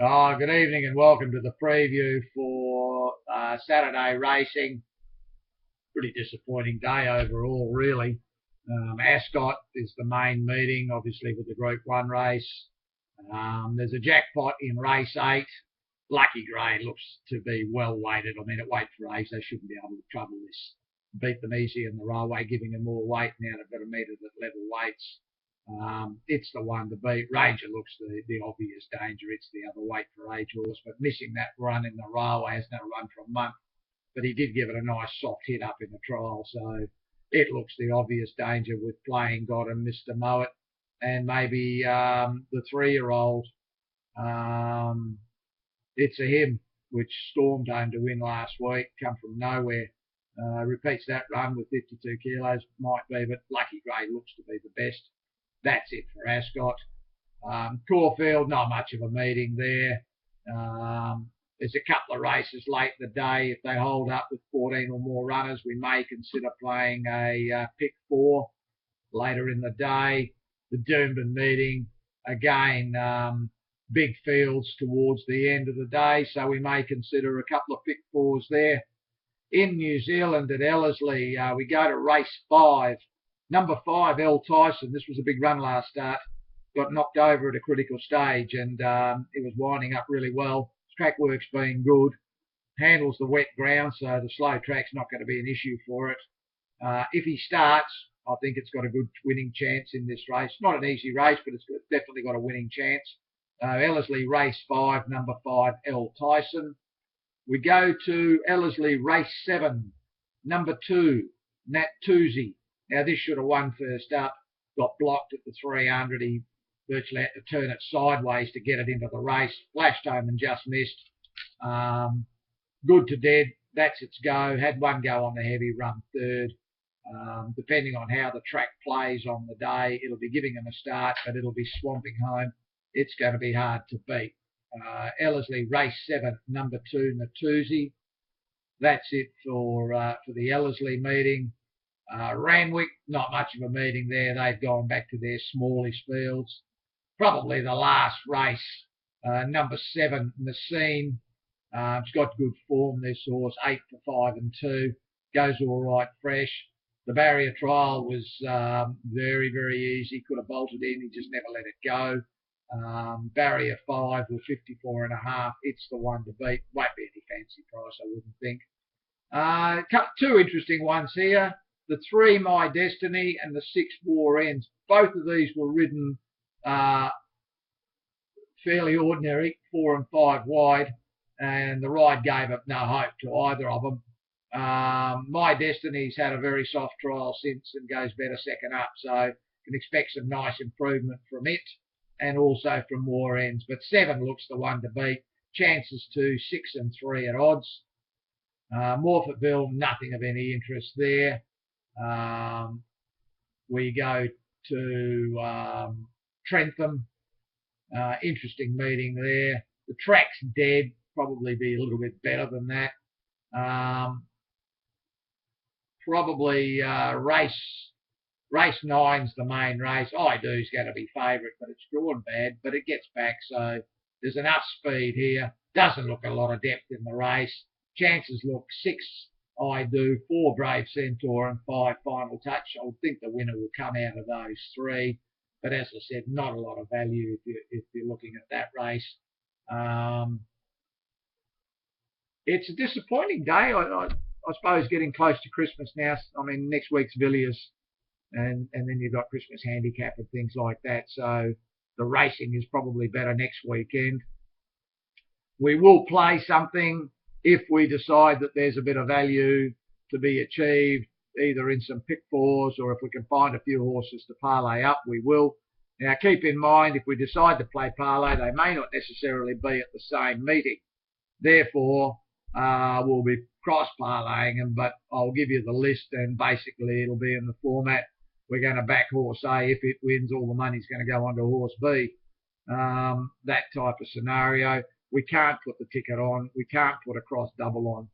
Oh, good evening and welcome to the preview for Saturday racing. Pretty disappointing day overall, really. Ascot is the main meeting, obviously, with the Group 1 race. There's a jackpot in race 8. Lucky Grade looks to be well weighted. I mean, at weight for age, they shouldn't be able to trouble this. Beat them easy in the railway, giving them more weight. Now they've got to meet it at level weights. It's the one to beat. Ranger looks the obvious danger. It's the other weight for age horse, but missing that run in the railway, hasn't had a run for a month. But he did give it a nice soft hit up in the trial, so it looks the obvious danger with Playing God and Mr. Mowat, and maybe the 3-year-old. It's a Him, which stormed home to win last week, come from nowhere. Repeats that run with 52 kilos, might be, but Lucky Grey looks to be the best. That's it for Ascot. Caulfield, not much of a meeting there. There's a couple of races late in the day. If they hold up with 14 or more runners, we may consider playing a pick 4 later in the day. The Doomben meeting, again, big fields towards the end of the day, so we may consider a couple of pick 4s there. In New Zealand at Ellerslie, we go to race 5. Number 5, Elle Tyson. This was a big run last start. Got knocked over at a critical stage, and it was winding up really well. Track work's been good. Handles the wet ground, so the slow track's not going to be an issue for it. If he starts, I think it's got a good winning chance in this race. Not an easy race, but it's definitely got a winning chance. Ellerslie race 5, number 5, Elle Tyson. We go to Ellerslie race 7, number 2, Nat Toozy. Now, this should have won first up. Got blocked at the 300. He virtually had to turn it sideways to get it into the race. Flashed home and just missed. Good to dead. That's its go. Had one go on the heavy, run 3rd. Depending on how the track plays on the day, it'll be giving him a start, but it'll be swamping home. It's going to be hard to beat. Ellerslie race 7, number 2, Natuzzi. That's it for the Ellerslie meeting. Randwick, not much of a meeting there. They've gone back to their smallish fields. Probably the last race, number 7, Messine. It's got good form, this horse, 8 for 5 and 2. Goes all right fresh. The barrier trial was very, very easy. Could have bolted in. He just never let it go. Barrier 5 with 54.5. It's the one to beat. Won't be any fancy price, I wouldn't think. 2 interesting ones here. The 3 My Destiny and the 6 War Ends. Both of these were ridden fairly ordinary, 4 and 5 wide, and the ride gave up no hope to either of them. My Destiny's had a very soft trial since and goes better second up, so can expect some nice improvement from it and also from War Ends. But 7 looks the one to beat. Chances to 6 and 3 at odds. Morphettville, nothing of any interest there. We go to Trentham. Interesting meeting there. The track's dead. Probably be a little bit better than that. Probably race 9's the main race. I Do's going to be favourite, but it's drawn bad, but it gets back, so there's enough speed here. Doesn't look a lot of depth in the race. Chances look 6 I Do, 4 Brave Centaur, and 5 Final Touch. I would think the winner will come out of those 3, but as I said, not a lot of value if you're looking at that race. It's a disappointing day. I suppose getting close to Christmas now. I mean, next week's Villiers, and then you've got Christmas handicap and things like that. So the racing is probably better next weekend. We will play something if we decide that there's a bit of value to be achieved, either in some pick 4s or if we can find a few horses to parlay up, we will. Now, keep in mind, if we decide to play parlay, they may not necessarily be at the same meeting. Therefore, we'll be cross-parlaying them, but I'll give you the list, and basically it'll be in the format. We're going to back horse A. If it wins, all the money's going to go onto horse B. That type of scenario. We can't put the ticket on. We can't put a cross double on.